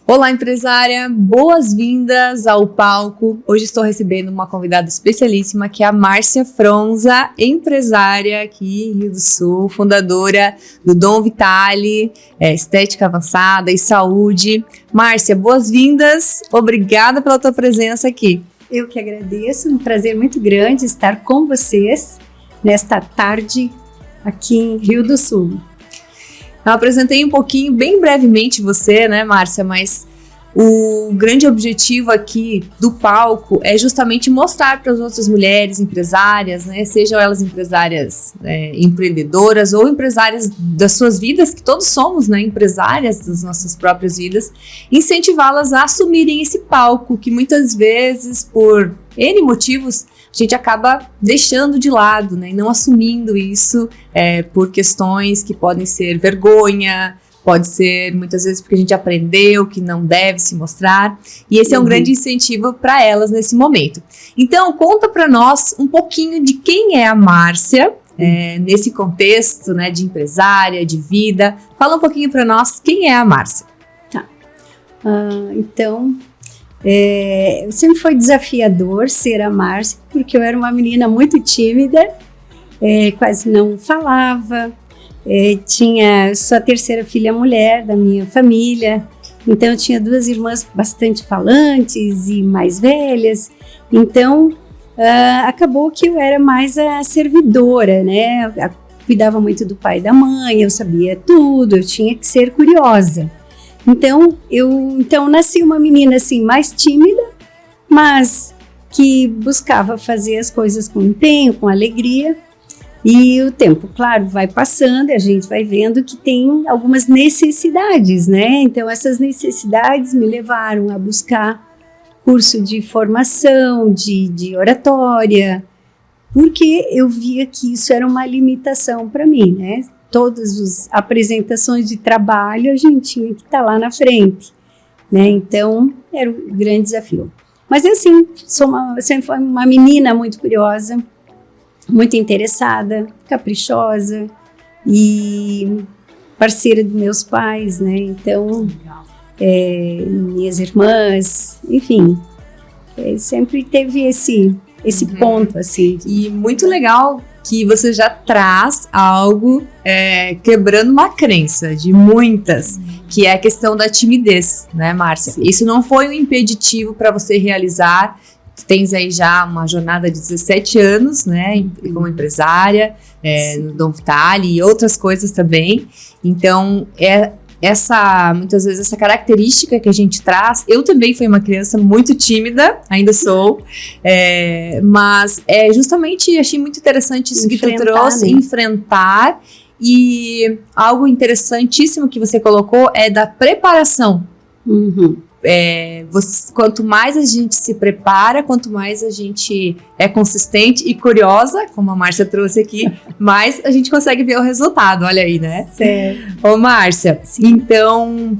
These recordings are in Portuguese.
Olá, empresária! Boas-vindas ao palco. Hoje estou recebendo uma convidada especialíssima, que é a Márcia Fronza, empresária aqui em Rio do Sul, fundadora do Dom Vitale, Estética Avançada e Saúde. Márcia, boas-vindas! Obrigada pela tua presença aqui. Eu que agradeço, um prazer muito grande estar com vocês nesta tarde aqui em Rio do Sul. Eu apresentei um pouquinho, bem brevemente você, né, Márcia, mas o grande objetivo aqui do palco é justamente mostrar para as outras mulheres empresárias, né, sejam elas empresárias empreendedoras ou empresárias das suas vidas, que todos somos, né, empresárias das nossas próprias vidas, incentivá-las a assumirem esse palco que muitas vezes, por N motivos, a gente acaba deixando de lado, né, e não assumindo isso por questões que podem ser vergonha, pode ser muitas vezes porque a gente aprendeu que não deve se mostrar, e esse é um grande incentivo para elas nesse momento. Então, conta para nós um pouquinho de quem é a Márcia, nesse contexto, né, de empresária, de vida. Fala um pouquinho para nós quem é a Márcia. Tá. Sempre foi desafiador ser a Márcia, porque eu era uma menina muito tímida, quase não falava, sou a terceira filha mulher da minha família, então eu tinha duas irmãs bastante falantes e mais velhas, então acabou que eu era mais a servidora, né? Eu cuidava muito do pai e da mãe, eu sabia tudo, eu tinha que ser curiosa. Então, eu nasci uma menina assim, mais tímida, mas que buscava fazer as coisas com empenho, com alegria. E o tempo, claro, vai passando e a gente vai vendo que tem algumas necessidades, né? Então, essas necessidades me levaram a buscar curso de formação, de oratória, porque eu via que isso era uma limitação para mim, né? Todas as apresentações de trabalho, a gente tinha que estar lá na frente, né? Então, era um grande desafio. Mas, assim, sempre fui uma menina muito curiosa, muito interessada, caprichosa e parceira dos meus pais, né? Então, minhas irmãs, enfim, sempre teve esse ponto, assim. E muito legal que você já traz algo quebrando uma crença de muitas, que é a questão da timidez, né, Márcia? Sim. Isso não foi um impeditivo para você realizar. Tens aí já uma jornada de 17 anos, né, como empresária, no Dom Vitale e outras coisas também. Então, muitas vezes essa característica que a gente traz, eu também fui uma criança muito tímida, ainda sou, mas justamente achei muito interessante isso que tu trouxe, né? Enfrentar, e algo interessantíssimo que você colocou é da preparação. Quanto mais a gente se prepara, quanto mais a gente é consistente e curiosa, como a Márcia trouxe aqui, mais a gente consegue ver o resultado, olha aí, né? Certo. Ô, Márcia, então,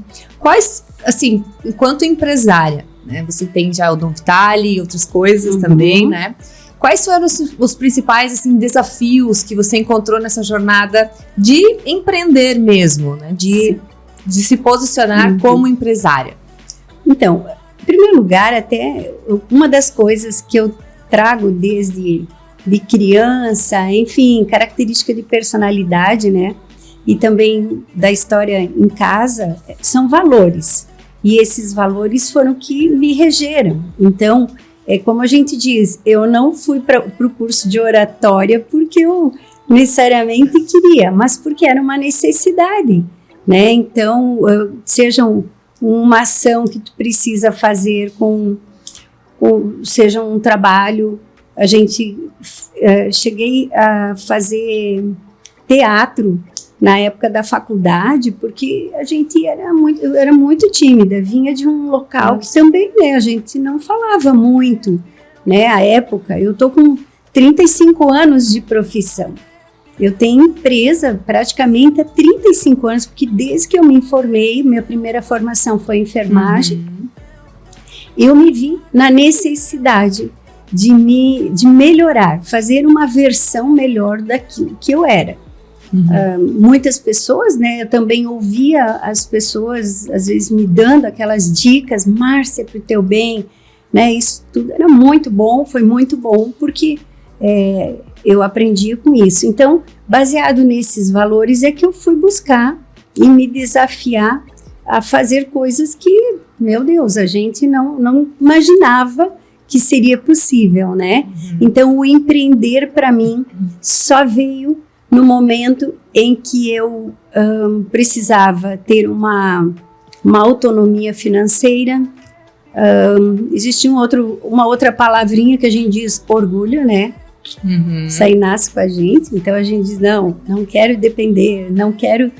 assim, enquanto empresária, né, você tem já o Dom Vitale e outras coisas também, né? Quais foram os principais, assim, desafios que você encontrou nessa jornada de empreender mesmo, né? De se posicionar como empresária? Então, em primeiro lugar, até uma das coisas que eu trago desde de criança, enfim, característica de personalidade, né? E também da história em casa, são valores. E esses valores foram que me regeram. Então, como a gente diz, eu não fui para o curso de oratória porque eu necessariamente queria, mas porque era uma necessidade, né? Então, uma ação que tu precisa fazer seja um trabalho, cheguei a fazer teatro na época da faculdade, porque a gente eu era muito tímida, vinha de um local que também, né, a gente não falava muito, né, à época. Eu tô com 35 anos de profissão, eu tenho empresa praticamente há 35 anos, porque desde que eu me formei, minha primeira formação foi enfermagem, eu me vi na necessidade de melhorar, fazer uma versão melhor daquilo que eu era. muitas pessoas, né? Eu também ouvia as pessoas, às vezes, me dando aquelas dicas, Márcia, para o teu bem, né? Isso tudo era muito bom, foi muito bom, porque eu aprendi com isso. Então, baseado nesses valores é que eu fui buscar e me desafiar a fazer coisas que, meu Deus, a gente não imaginava que seria possível, né? Então, o empreender para mim só veio no momento em que eu precisava ter uma autonomia financeira. Existe uma outra palavrinha que a gente diz orgulho, né? Isso aí nasce com a gente, então a gente diz, não quero depender, não quero...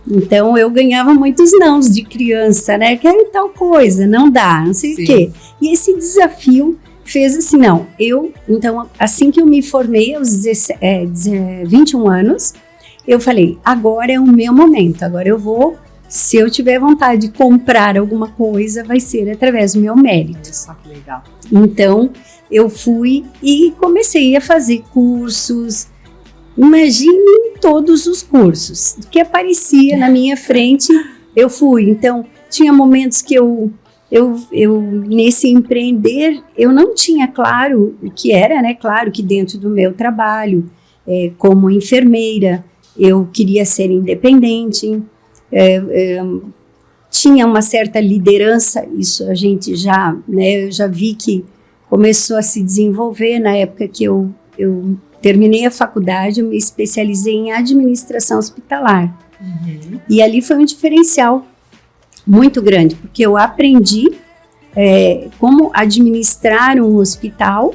Então eu ganhava muitos nãos de criança, né? Quero tal coisa, não dá, não sei o quê. E esse desafio fez assim, então assim que eu me formei aos 21 anos, eu falei, agora é o meu momento, agora eu vou, se eu tiver vontade de comprar alguma coisa, vai ser através do meu mérito. Só que legal. Então eu fui e comecei a fazer cursos. Imagine todos os cursos que aparecia na minha frente, eu fui. Então, tinha momentos que eu nesse empreender, eu não tinha claro o que era, né? Claro que dentro do meu trabalho, como enfermeira, eu queria ser independente, tinha uma certa liderança, isso a gente já, né? Eu já vi que começou a se desenvolver na época que eu terminei a faculdade, eu me especializei em administração hospitalar. E ali foi um diferencial muito grande, porque eu aprendi como administrar um hospital,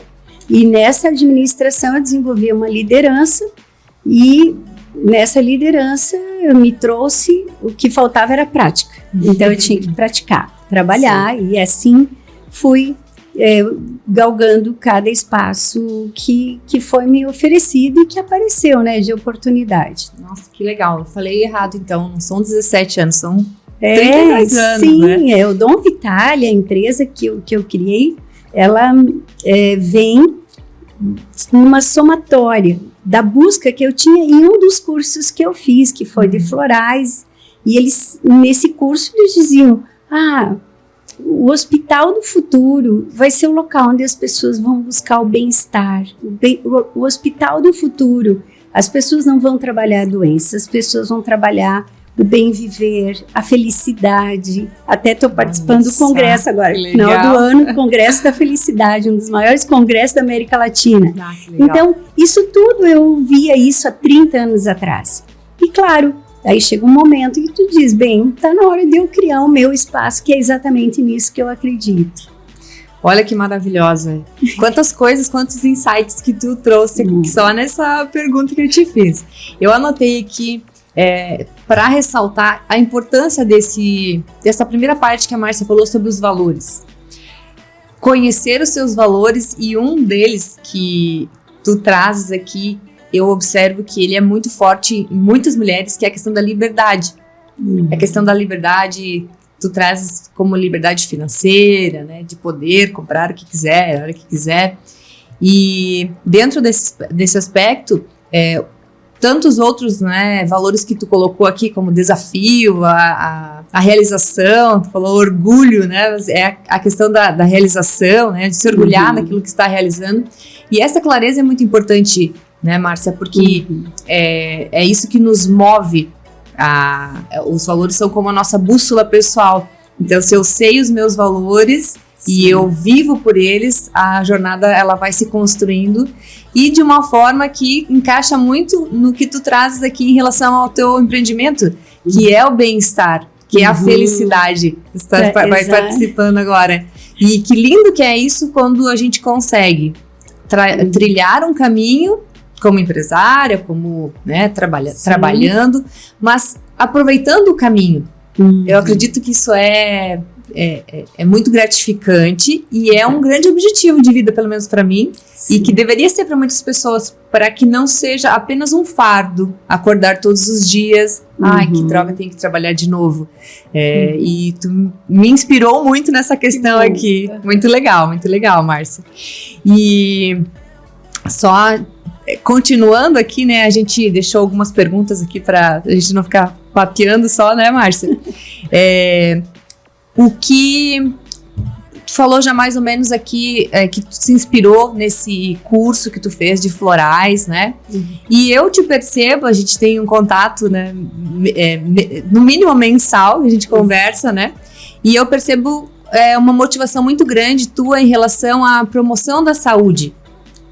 e nessa administração eu desenvolvi uma liderança, e nessa liderança eu me trouxe, o que faltava era prática. Então eu tinha que praticar, trabalhar, e assim fui galgando cada espaço que foi me oferecido e que apareceu, né, de oportunidade. Nossa, que legal. Eu falei errado, então. Não são 17 anos, são 32 anos, sim, né? O Dom Vitalia, a empresa que eu criei, ela vem numa somatória da busca que eu tinha em um dos cursos que eu fiz, que foi de florais, e eles, nesse curso, eles diziam, o hospital do futuro vai ser o local onde as pessoas vão buscar o bem-estar. O hospital do futuro, as pessoas não vão trabalhar a doença, as pessoas vão trabalhar o bem-viver, a felicidade. Até estou participando do congresso agora, no final do ano, Congresso da Felicidade, um dos maiores congressos da América Latina. Então, isso tudo, eu via isso há 30 anos atrás. E claro, aí chega um momento que tu diz, bem, tá na hora de eu criar o meu espaço, que é exatamente nisso que eu acredito. Olha que maravilhosa. Quantas coisas, quantos insights que tu trouxe só nessa pergunta que eu te fiz. Eu anotei aqui para ressaltar a importância dessa primeira parte que a Márcia falou sobre os valores. Conhecer os seus valores, e um deles que tu trazes aqui, eu observo que ele é muito forte em muitas mulheres, que é a questão da liberdade. A questão da liberdade, tu trazes como liberdade financeira, né, de poder comprar o que quiser, a hora que quiser. E dentro desse aspecto, tantos outros, né, valores que tu colocou aqui, como desafio, a realização, tu falou orgulho, né, a questão da realização, né, de se orgulhar daquilo que está realizando. E essa clareza é muito importante, né, Márcia, porque é isso que nos move. Os valores são como a nossa bússola pessoal. Então, se eu sei os meus valores e eu vivo por eles, a jornada ela vai se construindo, e de uma forma que encaixa muito no que tu trazes aqui em relação ao teu empreendimento, que é o bem-estar, que é a felicidade. Você vai participando agora. E que lindo que é isso quando a gente consegue trilhar um caminho como empresária, como, né, trabalhando, mas aproveitando o caminho. Eu acredito que isso é muito gratificante e é um grande objetivo de vida, pelo menos para mim. Sim. E que deveria ser para muitas pessoas, para que não seja apenas um fardo acordar todos os dias. Ai, que droga, tenho que trabalhar de novo. E tu me inspirou muito nessa questão aqui. Muito legal, Márcia. E só continuando aqui, né, a gente deixou algumas perguntas aqui para a gente não ficar papeando só, né, Márcia? O que tu falou já mais ou menos aqui, que tu se inspirou nesse curso que tu fez de florais, né? E eu te percebo, a gente tem um contato, né, no mínimo mensal, a gente conversa, né? E eu percebo uma motivação muito grande tua em relação à promoção da saúde,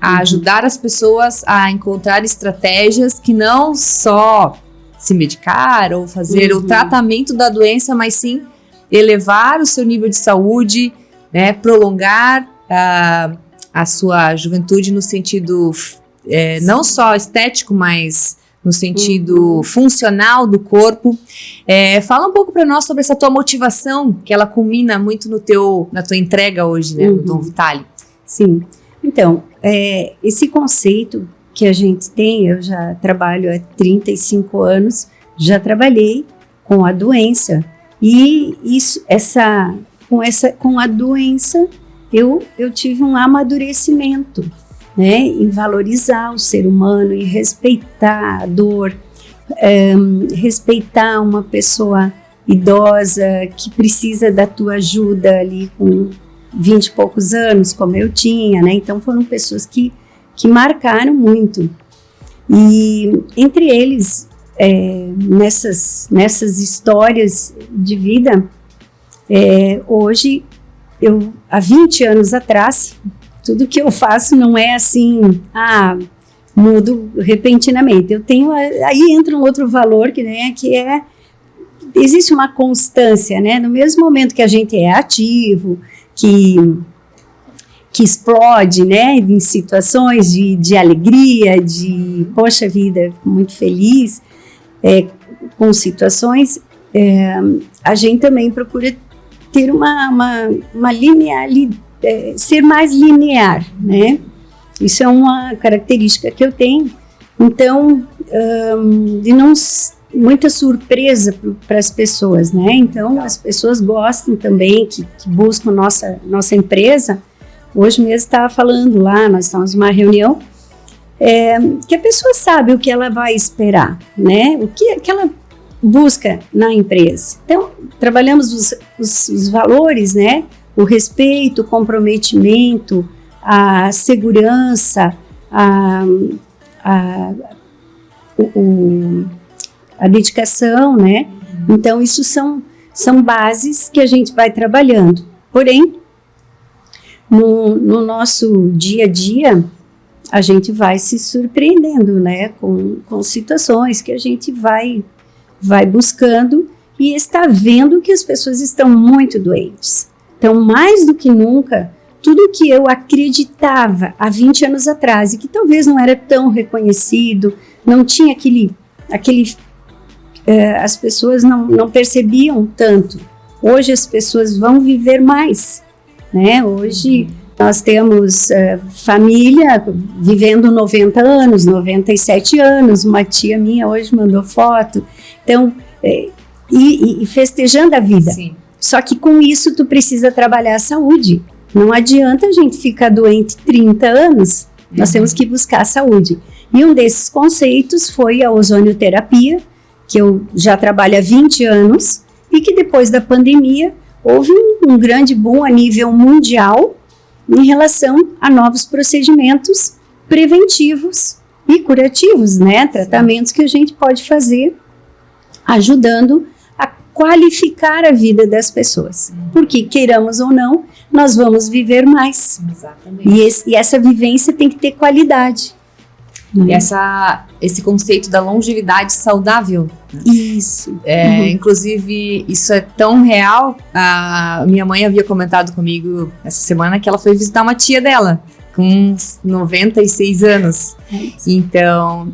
a ajudar as pessoas a encontrar estratégias que não só se medicar ou fazer o tratamento da doença, mas sim elevar o seu nível de saúde, né, prolongar a sua juventude no sentido não só estético, mas no sentido funcional do corpo. Fala um pouco para nós sobre essa tua motivação, que ela culmina muito na tua entrega hoje, né, no Dom Vitale. Sim, então, esse conceito que a gente tem, eu já trabalho há 35 anos, já trabalhei com a doença, e com a doença eu tive um amadurecimento, né, em valorizar o ser humano, em respeitar a dor, respeitar uma pessoa idosa que precisa da tua ajuda ali com 20 e poucos anos, como eu tinha, né? Então foram pessoas que marcaram muito. E entre eles, nessas histórias de vida, hoje, há 20 anos atrás, tudo que eu faço não é assim, mudo repentinamente. Eu tenho, aí entra um outro valor existe uma constância, né? No mesmo momento que a gente é ativo, que explode, né? Em situações de alegria, poxa vida, muito feliz, com situações, a gente também procura ter uma linearidade, ser mais linear, né? Isso é uma característica que eu tenho. Então, de não muita surpresa para as pessoas, né? Então, as pessoas gostam também, que buscam nossa empresa. Hoje mesmo estava falando lá, nós estamos numa reunião, que a pessoa sabe o que ela vai esperar, né? O que ela busca na empresa. Então, trabalhamos os valores, né? O respeito, o comprometimento, a segurança, a dedicação, né? Então, isso são bases que a gente vai trabalhando. Porém, no nosso dia a dia, a gente vai se surpreendendo, né? Com situações que a gente vai buscando e está vendo que as pessoas estão muito doentes. Então, mais do que nunca, tudo que eu acreditava há 20 anos atrás e que talvez não era tão reconhecido, não tinha as pessoas não percebiam tanto. Hoje as pessoas vão viver mais, né? Hoje nós temos família vivendo 90 anos, 97 anos, uma tia minha hoje mandou foto, então, e festejando a vida. Sim. Só que com isso tu precisa trabalhar a saúde. Não adianta a gente ficar doente 30 anos, nós temos que buscar a saúde. E um desses conceitos foi a ozonioterapia, que eu já trabalho há 20 anos, e que depois da pandemia houve um grande boom a nível mundial em relação a novos procedimentos preventivos e curativos, né? Tratamentos que a gente pode fazer ajudando a qualificar a vida das pessoas. Porque, queiramos ou não, nós vamos viver mais. Exatamente. E essa vivência tem que ter qualidade. E esse conceito da longevidade saudável. Isso. Inclusive, isso é tão real. A minha mãe havia comentado comigo essa semana que ela foi visitar uma tia dela, com 96 anos. Então,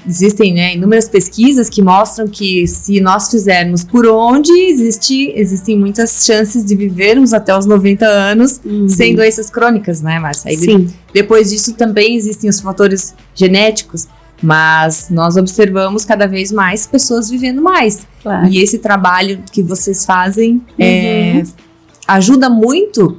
existem, né, inúmeras pesquisas que mostram que se nós fizermos por onde, existem muitas chances de vivermos até os 90 anos sem doenças crônicas, né, Márcia? Sim. Depois disso também existem os fatores genéticos, mas nós observamos cada vez mais pessoas vivendo mais. Claro. E esse trabalho que vocês fazem ajuda muito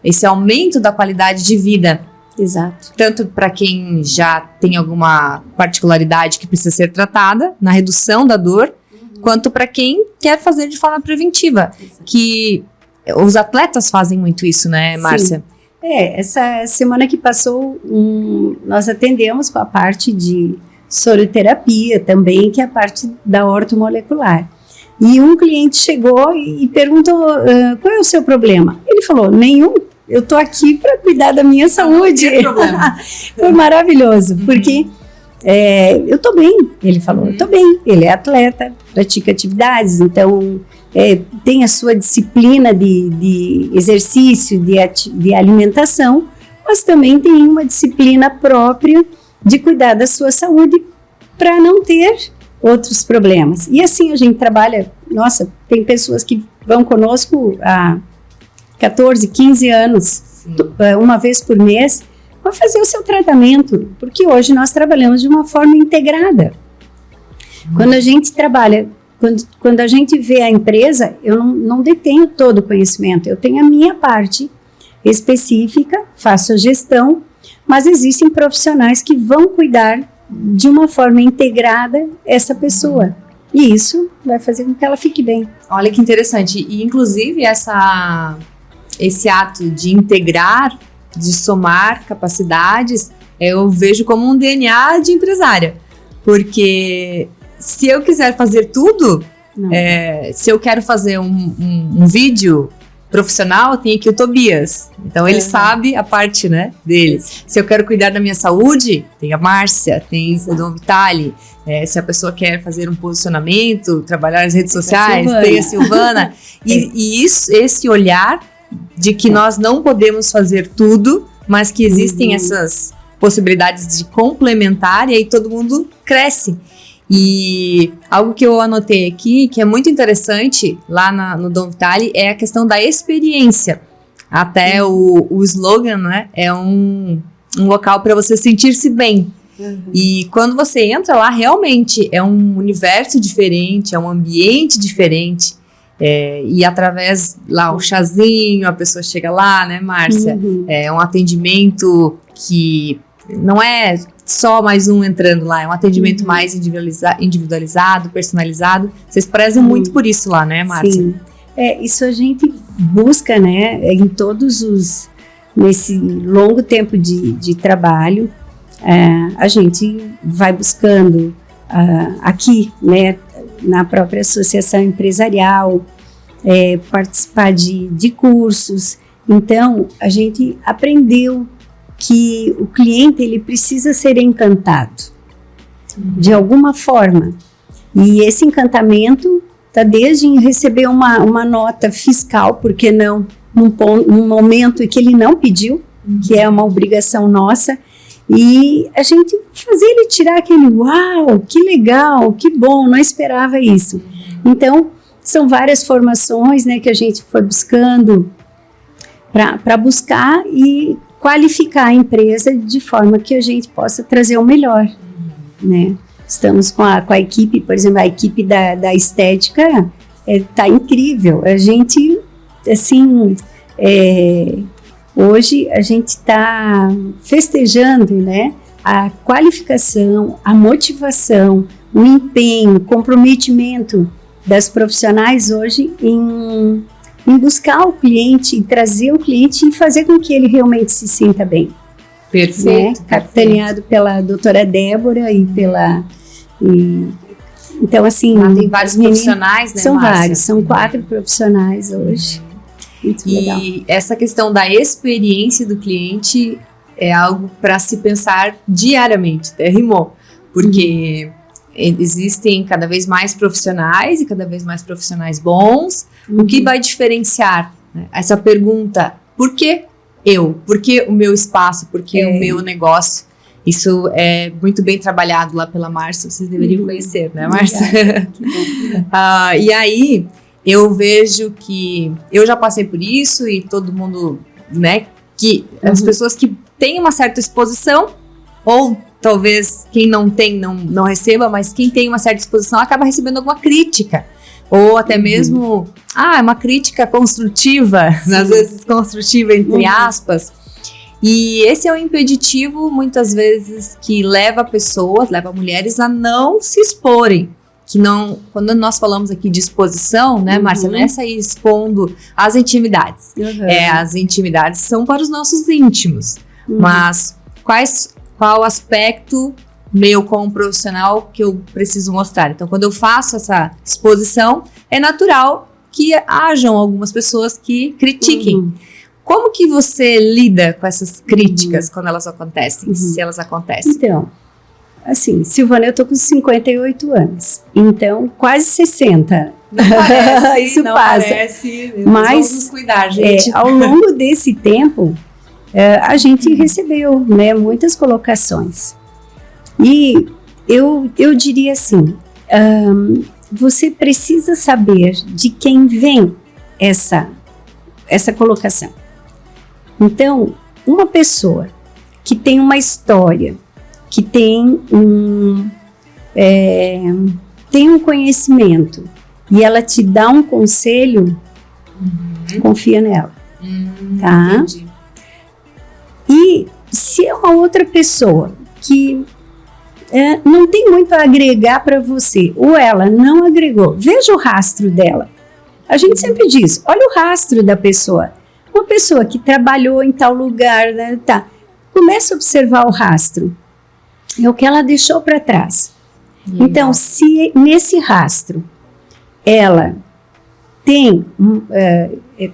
esse aumento da qualidade de vida Exato. Tanto para quem já tem alguma particularidade que precisa ser tratada, na redução da dor, quanto para quem quer fazer de forma preventiva. Exato. Que os atletas fazem muito isso, né, Márcia? Sim. Essa semana que passou, nós atendemos com a parte de soroterapia também, que é a parte da ortomolecular. E um cliente chegou e perguntou, qual é o seu problema? Ele falou, nenhum. Eu tô aqui para cuidar da minha saúde. Não tem problema. Foi maravilhoso, porque eu tô bem. Ele falou, eu tô bem. Ele é atleta, pratica atividades, então tem a sua disciplina de exercício, de alimentação, mas também tem uma disciplina própria de cuidar da sua saúde para não ter outros problemas. E assim a gente trabalha, nossa, tem pessoas que vão conosco há 14, 15 anos, uma vez por mês, para fazer o seu tratamento, porque hoje nós trabalhamos de uma forma integrada. Quando a gente trabalha, quando a gente vê a empresa, eu não detenho todo o conhecimento, eu tenho a minha parte específica, faço a gestão, mas existem profissionais que vão cuidar de uma forma integrada essa pessoa. E isso vai fazer com que ela fique bem. Olha que interessante. E, inclusive, esse ato de integrar, de somar capacidades, eu vejo como um DNA de empresária. Porque se eu quiser fazer tudo, se eu quero fazer um vídeo profissional, tem aqui o Tobias. Então, ele sabe a parte, né, dele. Se eu quero cuidar da minha saúde, tem a Márcia, tem o Dom Vitali. Se a pessoa quer fazer um posicionamento, trabalhar nas redes sociais, tem a Silvana. E esse olhar de que nós não podemos fazer tudo, mas que existem essas possibilidades de complementar, e aí todo mundo cresce. E algo que eu anotei aqui, que é muito interessante lá no Dom Vitali, é a questão da experiência. Até o slogan, né, é um local para você sentir-se bem. E quando você entra lá, realmente é um universo diferente, é um ambiente diferente. E através lá o chazinho, a pessoa chega lá, né, Márcia? É um atendimento que não é só mais um entrando lá, é um atendimento mais individualizado, personalizado. Vocês prezam muito por isso lá, né, Márcia? Sim. Isso a gente busca, né, em nesse longo tempo de trabalho, a gente vai buscando aqui, né, na própria associação empresarial, participar de cursos. Então, a gente aprendeu que o cliente ele precisa ser encantado de alguma forma. E esse encantamento está desde em receber uma nota fiscal, porque não num momento em que ele não pediu, que é uma obrigação nossa, e a gente fazer ele tirar aquele uau, que legal, que bom, não esperava isso. Então, são várias formações, né, que a gente foi buscando para buscar e qualificar a empresa de forma que a gente possa trazer o melhor, né? Estamos com a equipe, por exemplo, a equipe da estética tá incrível. A gente, assim, hoje a gente está festejando, né, a qualificação, a motivação, o empenho, o comprometimento das profissionais hoje em buscar o cliente, em trazer o cliente e fazer com que ele realmente se sinta bem. Perfeito. Né? Capitaneado pela doutora Débora então, assim... Lá tem vários profissionais, né, São Márcia? vários, são 4 profissionais hoje. Muito legal. E essa questão da experiência do cliente é algo para se pensar diariamente, até rimou, porque existem cada vez mais profissionais e cada vez mais profissionais bons. O que vai diferenciar, né, essa pergunta, por que eu? Por que o meu espaço? Por que o meu negócio? Isso é muito bem trabalhado lá pela Márcia, vocês deveriam conhecer, né, Márcia? E aí, eu vejo que eu já passei por isso e todo mundo, né, que as pessoas que têm uma certa exposição, ou talvez quem não tem não receba, mas quem tem uma certa exposição acaba recebendo alguma crítica. Ou até mesmo, uma crítica construtiva, às vezes construtiva entre aspas. E esse é um impeditivo, muitas vezes, que leva pessoas, leva mulheres a não se exporem. Que não, quando nós falamos aqui de exposição, né, Márcia, não é sair expondo as intimidades. As intimidades são para os nossos íntimos. Mas qual aspecto meu como profissional que eu preciso mostrar? Então, quando eu faço essa exposição, é natural que hajam algumas pessoas que critiquem. Como que você lida com essas críticas quando elas acontecem, se elas acontecem? Então, assim, Silvana, eu tô com 58 anos, então quase 60. Não parece, isso não passa. Parece. Mas, vamos cuidar, gente. Ao longo desse tempo, a gente recebeu, né, muitas colocações. E eu diria assim, você precisa saber de quem vem essa colocação. Então, uma pessoa que tem uma história, que tem um conhecimento e ela te dá um conselho, confia nela, tá? Entendi. E se é uma outra pessoa que não tem muito a agregar para você, ou ela não agregou, veja o rastro dela. A gente sempre diz, olha o rastro da pessoa. Uma pessoa que trabalhou em tal lugar, né, tá? Começa a observar o rastro. É o que ela deixou para trás. Então, se nesse rastro ela tem,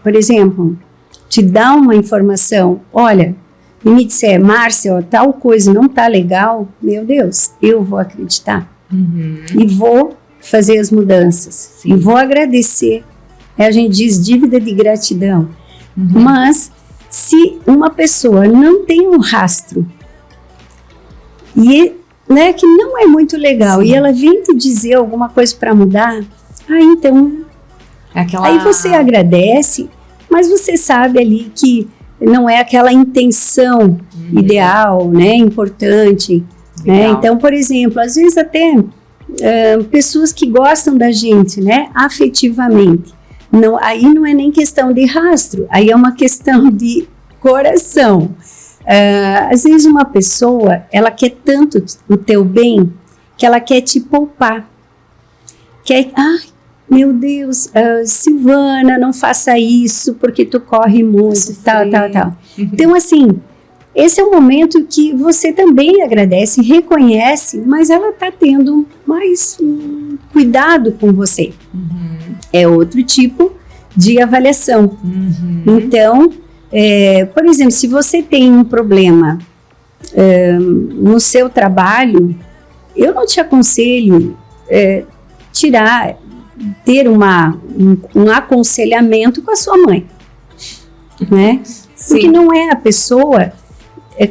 por exemplo, te dá uma informação, olha, e me disser, Márcia, ó, tal coisa não tá legal, meu Deus, eu vou acreditar. E vou fazer as mudanças. E vou agradecer. A gente diz dívida de gratidão. Mas se uma pessoa não tem um rastro e, né, que não é muito legal, e ela vem te dizer alguma coisa para mudar, então aí você agradece, mas você sabe ali que não é aquela intenção ideal, né, importante, né? Então, por exemplo, às vezes até pessoas que gostam da gente, né, afetivamente, não, aí não é nem questão de rastro, aí é uma questão de coração. Às vezes uma pessoa, ela quer tanto o teu bem, que ela quer te poupar. Quer, meu Deus, Silvana, não faça isso, porque tu corre muito, tal. Então, assim, esse é um momento que você também agradece, reconhece, mas ela está tendo mais cuidado com você. É outro tipo de avaliação. Então, por exemplo, se você tem um problema no seu trabalho, eu não te aconselho ter um aconselhamento com a sua mãe, né? Porque não é a pessoa,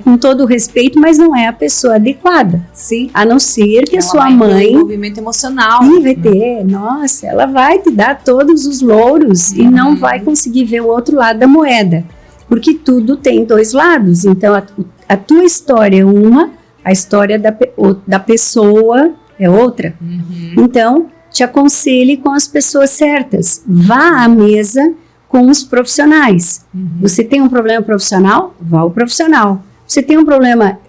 com todo o respeito, mas não é a pessoa adequada. Sim. A não ser que a sua mãe... envolvimento emocional. E vai ter, nossa, ela vai te dar todos os louros e não vai conseguir ver o outro lado da moeda. Porque tudo tem dois lados. Então, a tua história é uma, a história da pessoa é outra. Então, te aconselhe com as pessoas certas. Vá à mesa com os profissionais. Você tem um problema profissional? Vá ao profissional. Você tem um problema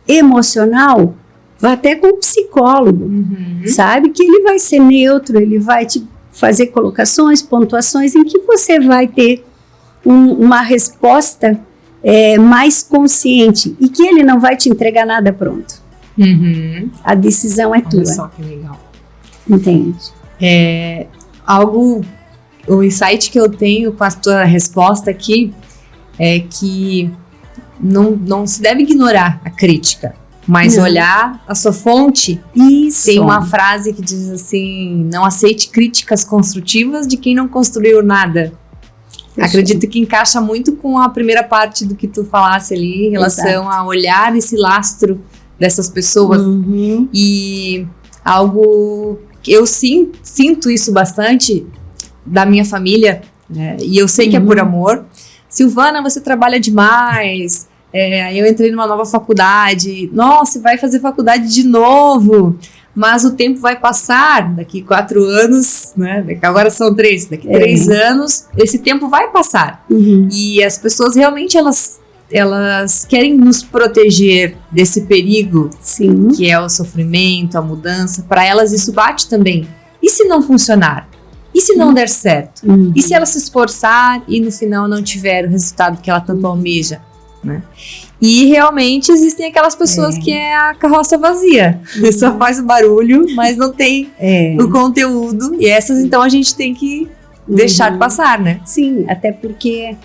emocional? Vá até com um psicólogo. Sabe que ele vai ser neutro, ele vai te fazer colocações, pontuações em que você vai ter uma resposta mais consciente e que ele não vai te entregar nada pronto. A decisão é tua. Olha só que legal. Entende? O insight que eu tenho com a tua resposta aqui é que não se deve ignorar a crítica, mas olhar a sua fonte. Isso. Tem uma frase que diz assim: não aceite críticas construtivas de quem não construiu nada. Acredito que encaixa muito com a primeira parte do que tu falasse ali em relação a olhar esse lastro dessas pessoas. E algo que eu sinto isso bastante da minha família, né? E eu sei que é por amor. Silvana, você trabalha demais. Aí eu entrei numa nova faculdade. Nossa, vai fazer faculdade de novo. Mas o tempo vai passar, daqui 4 anos, né? Agora são 3, daqui 3 anos, esse tempo vai passar. E as pessoas realmente, elas elas querem nos proteger desse perigo, Sim. que é o sofrimento, a mudança. Para elas isso bate também. E se não funcionar? E se não der certo? E se ela se esforçar e no final não tiver o resultado que ela tanto almeja, né? E realmente existem aquelas pessoas que é a carroça vazia. Só faz o barulho, mas não tem o conteúdo. E essas, então, a gente tem que deixar passar, né? Sim, até porque,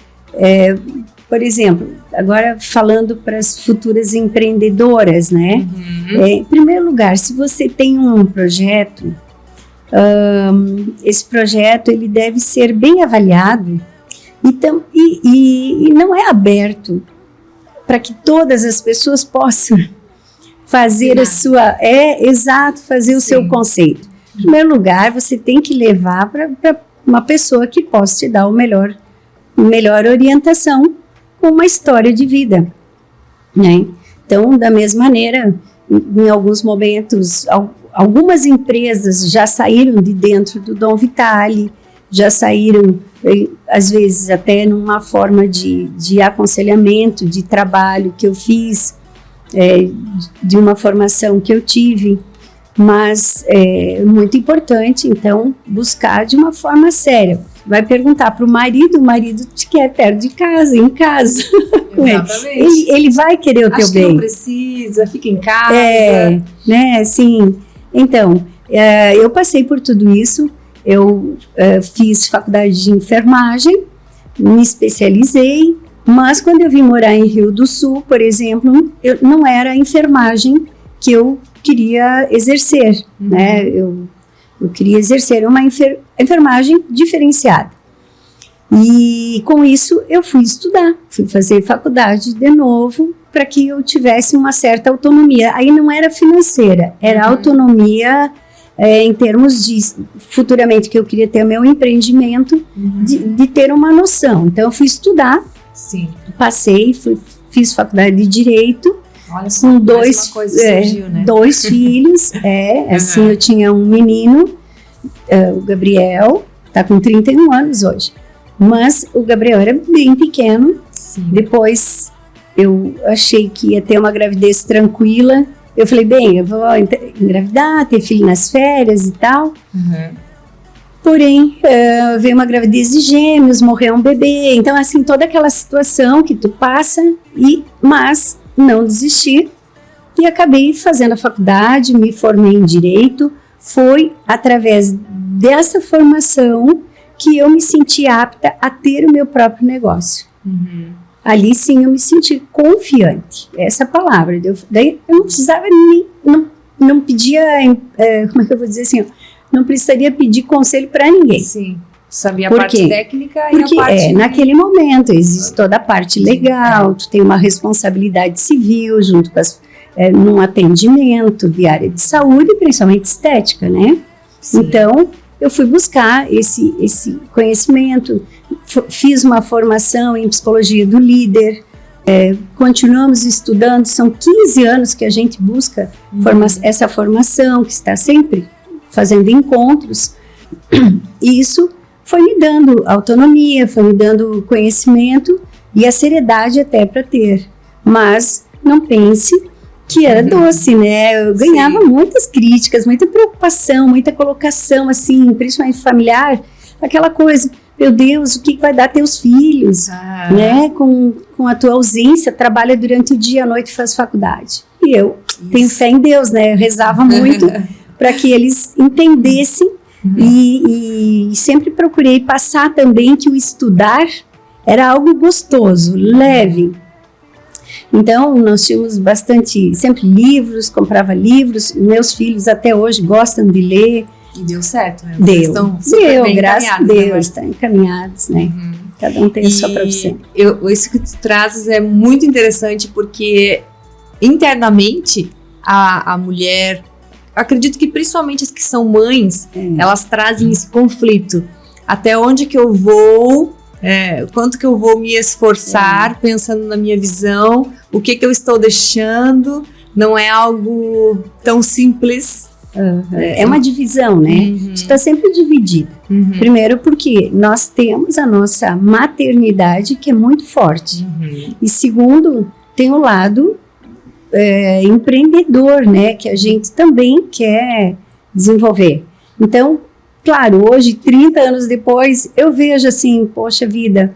por exemplo, agora falando para as futuras empreendedoras, né? Em primeiro lugar, se você tem um projeto, esse projeto ele deve ser bem avaliado e não é aberto para que todas as pessoas possam fazer fazer o seu conceito. Em primeiro lugar, você tem que levar para uma pessoa que possa te dar melhor orientação com uma história de vida, né? Então, da mesma maneira, em alguns momentos, algumas empresas já saíram de dentro do Dom Vitale, já saíram, às vezes, até numa forma de aconselhamento, de trabalho que eu fiz, de uma formação que eu tive, mas é muito importante, então, buscar de uma forma séria. Vai perguntar para o marido te quer perto de casa, em casa. Exatamente. Ele vai querer o teu bem. Não precisa, fica em casa. Né, assim, então, eu passei por tudo isso, eu fiz faculdade de enfermagem, me especializei, mas quando eu vim morar em Rio do Sul, por exemplo, não era a enfermagem que eu queria exercer, né? Eu queria exercer uma enfermagem diferenciada. E com isso eu fui estudar, fui fazer faculdade de novo para que eu tivesse uma certa autonomia. Aí não era financeira, era autonomia em termos de futuramente que eu queria ter o meu empreendimento, de ter uma noção. Então eu fui estudar, passei, fiz faculdade de Direito. Olha só, com surgiu, né? 2 filhos, assim, eu tinha um menino, o Gabriel, tá com 31 anos hoje, mas o Gabriel era bem pequeno. Depois eu achei que ia ter uma gravidez tranquila, eu falei, bem, eu vou engravidar, ter filho nas férias e tal, porém, veio uma gravidez de gêmeos, morreu um bebê, então assim, toda aquela situação que tu passa, mas não desisti e acabei fazendo a faculdade, me formei em Direito. Foi através dessa formação que eu me senti apta a ter o meu próprio negócio. Ali sim eu me senti confiante, essa palavra. Daí eu não precisava não pedia, como é que eu vou dizer assim, não precisaria pedir conselho para ninguém. Sim. Sabia a parte técnica e a parte... naquele momento existe toda a parte legal, tu tem uma responsabilidade civil junto com num atendimento de área de saúde, principalmente estética, né? Então, eu fui buscar esse conhecimento, fiz uma formação em psicologia do líder, continuamos estudando, são 15 anos que a gente busca essa formação, que está sempre fazendo encontros, e isso foi me dando autonomia, foi me dando conhecimento e a seriedade até para ter. Mas não pense que era doce, né? Eu ganhava muitas críticas, muita preocupação, muita colocação, assim, principalmente familiar, aquela coisa, meu Deus, o que vai dar teus filhos, né? Com a tua ausência, trabalha durante o dia, à noite faz faculdade. E eu tenho fé em Deus, né? Eu rezava muito para que eles entendessem. E sempre procurei passar também que o estudar era algo gostoso, leve. Então, nós tínhamos sempre livros, comprava livros, meus filhos até hoje gostam de ler. E deu certo, né? Deu, graças a Deus, estão encaminhados, né? Cada um tem a sua profissão. Isso que tu trazes é muito interessante porque internamente a mulher... Acredito que principalmente as que são mães, elas trazem esse conflito. Até onde que eu vou, quanto que eu vou me esforçar pensando na minha visão, o que eu estou deixando, não é algo tão simples É uma divisão, né? Está sempre dividida. Primeiro porque nós temos a nossa maternidade, que é muito forte. E segundo, tem o lado empreendedor, né? Que a gente também quer desenvolver. Então, claro, hoje, 30 anos depois, eu vejo assim, poxa vida,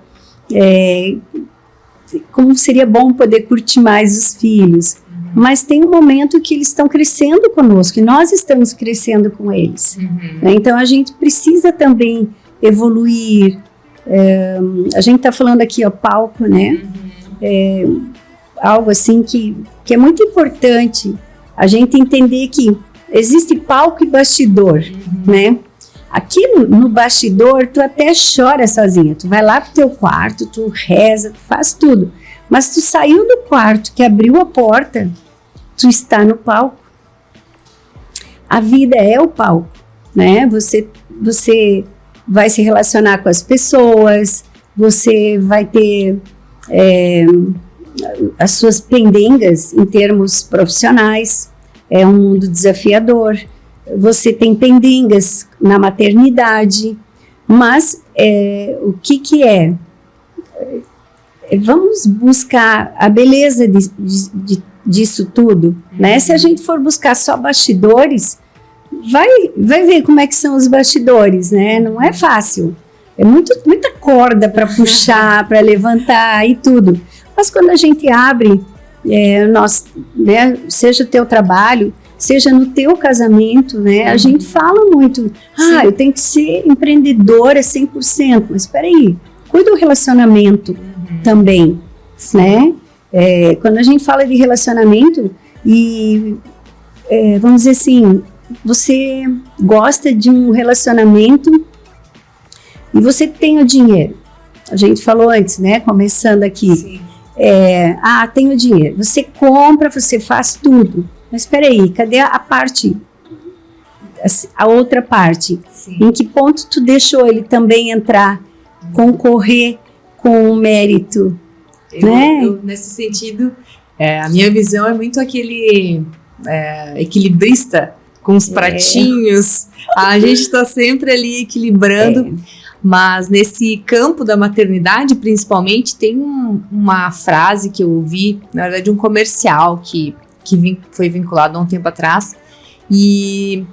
como seria bom poder curtir mais os filhos. Mas tem um momento que eles estão crescendo conosco, e nós estamos crescendo com eles. Né? Então, a gente precisa também evoluir. A gente está falando aqui, ó, palco, né? Algo assim que é muito importante a gente entender que existe palco e bastidor, né? Aqui no bastidor, tu até chora sozinha. Tu vai lá pro teu quarto, tu reza, tu faz tudo. Mas tu saiu do quarto, que abriu a porta, tu está no palco. A vida é o palco, né? Você vai se relacionar com as pessoas, você vai ter as suas pendengas em termos profissionais. É um mundo desafiador. Você tem pendengas na maternidade, mas o que é? Vamos buscar a beleza disso tudo, né? Se a gente for buscar só bastidores, vai ver como é que são os bastidores, né? Não é fácil. É muita corda para puxar, para levantar e tudo. Mas quando a gente abre, né, seja o teu trabalho, seja no teu casamento, né? A gente fala muito, eu tenho que ser empreendedora 100%, mas espera aí, cuida do relacionamento também, né? Quando a gente fala de relacionamento e, vamos dizer assim, você gosta de um relacionamento e você tem o dinheiro. A gente falou antes, né? Começando aqui. Sim. Tem o dinheiro. Você compra, você faz tudo. Mas espera aí, cadê a parte, a outra parte? Sim. Em que ponto tu deixou ele também entrar, concorrer com o mérito? Né? Nesse sentido, a minha visão é muito aquele equilibrista com os pratinhos. A gente está sempre ali equilibrando. Mas nesse campo da maternidade, principalmente, tem uma frase que eu ouvi, na verdade, um comercial que foi vinculado há um tempo atrás, e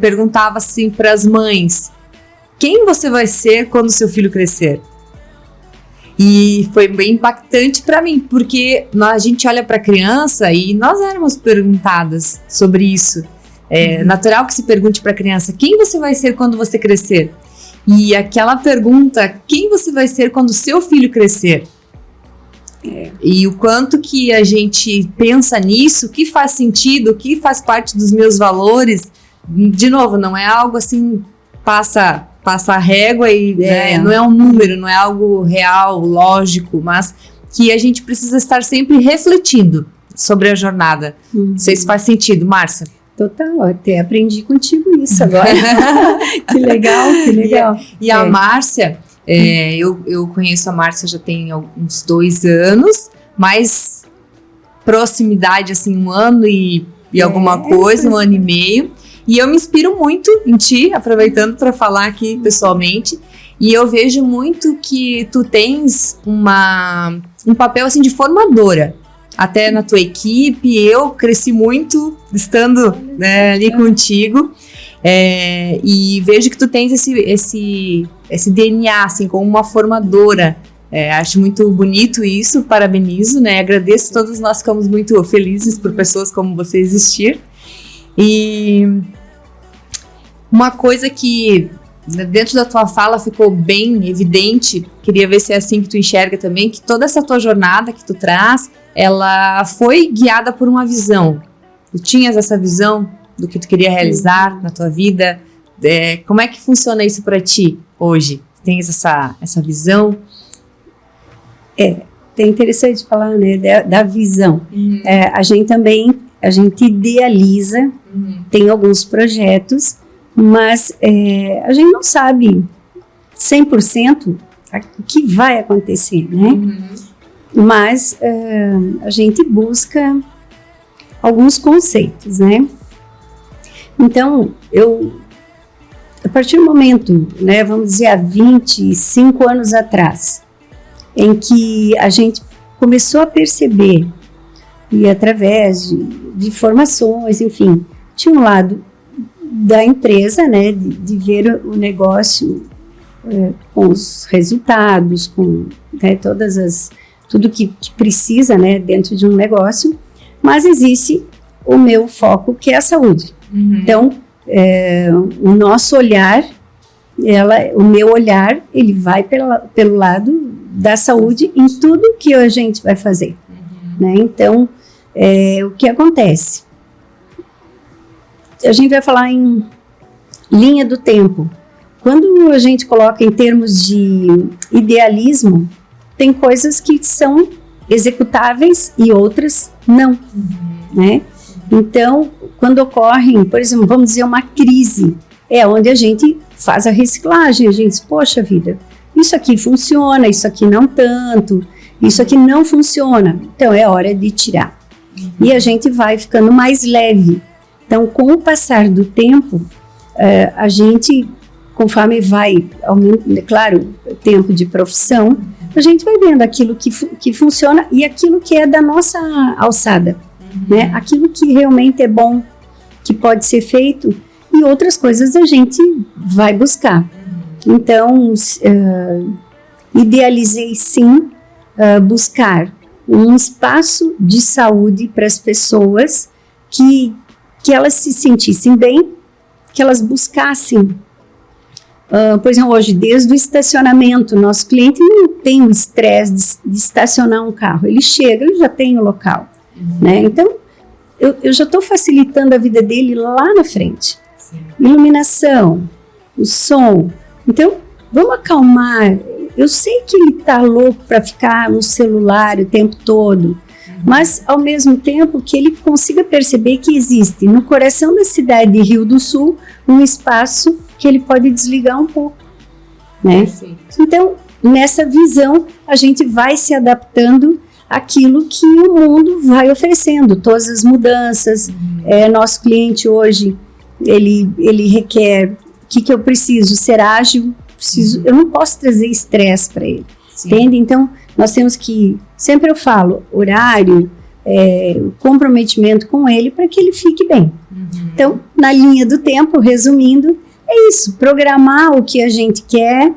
perguntava assim para as mães: quem você vai ser quando seu filho crescer? E foi bem impactante para mim, porque a gente olha para a criança e nós éramos perguntadas sobre isso. É natural que se pergunte para a criança: quem você vai ser quando você crescer? E aquela pergunta: quem você vai ser quando seu filho crescer? E o quanto que a gente pensa nisso, o que faz sentido, o que faz parte dos meus valores. De novo, não é algo assim, passa a régua e não é um número, não é algo real, lógico, mas que a gente precisa estar sempre refletindo sobre a jornada. Não sei se faz sentido, Márcia. Total, até aprendi contigo isso agora. Que legal, que legal. E a Márcia, eu conheço a Márcia já tem uns 2 anos, mais proximidade, assim, 1 ano e alguma coisa, 1 ano e meio. E eu me inspiro muito em ti, aproveitando para falar aqui pessoalmente. E eu vejo muito que tu tens um papel assim de formadora. Até na tua equipe, eu cresci muito estando ali contigo. E vejo que tu tens esse DNA, assim, como uma formadora. Acho muito bonito isso, parabenizo, né? Agradeço, todos nós ficamos muito felizes por pessoas como você existir. E uma coisa que dentro da tua fala ficou bem evidente, queria ver se é assim que tu enxerga também, que toda essa tua jornada que tu traz, ela foi guiada por uma visão. Tu tinhas essa visão do que tu queria realizar na tua vida? Como é que funciona isso para ti hoje? Tens essa visão? É interessante falar, né, da visão. A gente idealiza, tem alguns projetos, mas a gente não sabe 100% o que vai acontecer, né? Mas a gente busca alguns conceitos, né? Então, a partir do momento, né, vamos dizer, há 25 anos atrás, em que a gente começou a perceber, e através de formações, enfim, tinha um lado da empresa, né, de ver o negócio com os resultados, com, né, tudo que precisa, né, dentro de um negócio, mas existe o meu foco, que é a saúde. Então, o nosso olhar, o meu olhar, ele vai pelo lado da saúde em tudo que a gente vai fazer. Né? Então, o que acontece? A gente vai falar em linha do tempo. Quando a gente coloca em termos de idealismo, tem coisas que são executáveis e outras não. Né? Então, quando ocorre, por exemplo, vamos dizer, uma crise, é onde a gente faz a reciclagem, a gente diz, poxa vida, isso aqui funciona, isso aqui não tanto, isso aqui não funciona, então é hora de tirar. E a gente vai ficando mais leve. Então, com o passar do tempo, a gente, conforme vai aumentando, claro, o tempo de profissão, a gente vai vendo aquilo que funciona e aquilo que é da nossa alçada. Né? Aquilo que realmente é bom, que pode ser feito, e outras coisas a gente vai buscar. Então, idealizei sim buscar um espaço de saúde para as pessoas que elas se sentissem bem, que elas buscassem. Por exemplo, hoje, desde o estacionamento, nosso cliente não tem o estresse de estacionar um carro, ele chega, ele já tem o local. Né? Então, eu já estou facilitando a vida dele lá na frente. Sim. Iluminação, o som. Então, vamos acalmar. Eu sei que ele está louco para ficar no celular o tempo todo, mas, ao mesmo tempo, que ele consiga perceber que existe, no coração da cidade de Rio do Sul, um espaço que ele pode desligar um pouco. Né? Então, nessa visão, a gente vai se adaptando aquilo que o mundo vai oferecendo, todas as mudanças. Nosso cliente hoje, ele requer, o que eu preciso? Ser ágil, eu não posso trazer estresse para ele, entende? Então, nós temos que, sempre eu falo, horário, comprometimento com ele para que ele fique bem. Então, na linha do tempo, resumindo, é isso, programar o que a gente quer,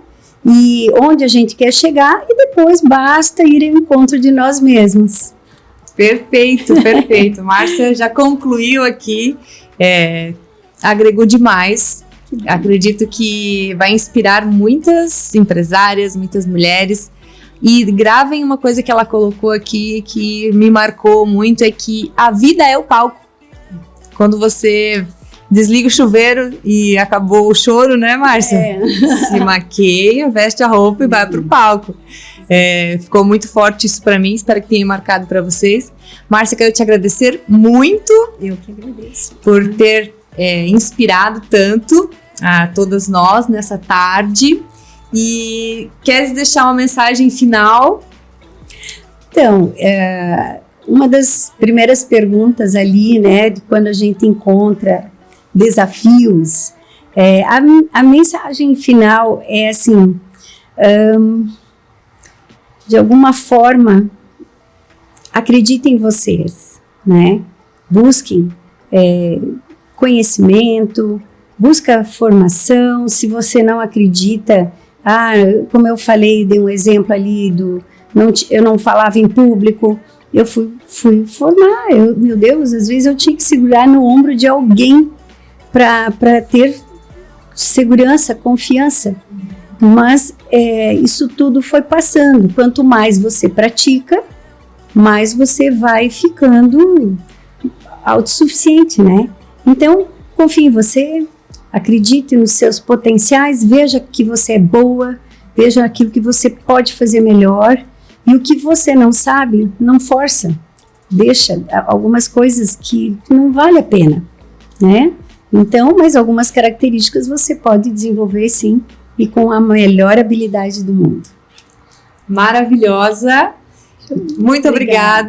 e onde a gente quer chegar, e depois basta ir ao encontro de nós mesmos. Perfeito, perfeito. Márcia já concluiu aqui, agregou demais. Acredito que vai inspirar muitas empresárias, muitas mulheres. E gravem uma coisa que ela colocou aqui que me marcou muito, é que a vida é o palco. Quando você desliga o chuveiro e acabou o choro, né, Márcia? Se maqueia, veste a roupa e vai pro palco. Ficou muito forte isso para mim, espero que tenha marcado para vocês. Márcia, quero te agradecer muito. Eu que agradeço. Por ter inspirado tanto a todas nós nessa tarde. E queres deixar uma mensagem final? Então, uma das primeiras perguntas ali, né, de quando a gente encontra desafios, a mensagem final é assim, de alguma forma, acreditem em vocês, né? Busquem conhecimento, busca formação. Se você não acredita, como eu falei, dei um exemplo ali eu não falava em público, eu fui formar, meu Deus, às vezes eu tinha que segurar no ombro de alguém para ter segurança, confiança, mas isso tudo foi passando. Quanto mais você pratica, mais você vai ficando autossuficiente, né? Então, confie em você, acredite nos seus potenciais, veja que você é boa, veja aquilo que você pode fazer melhor, e o que você não sabe, não força, deixa algumas coisas que não vale a pena, né? Então, mas algumas características você pode desenvolver sim, e com a melhor habilidade do mundo. Maravilhosa! Muito obrigada.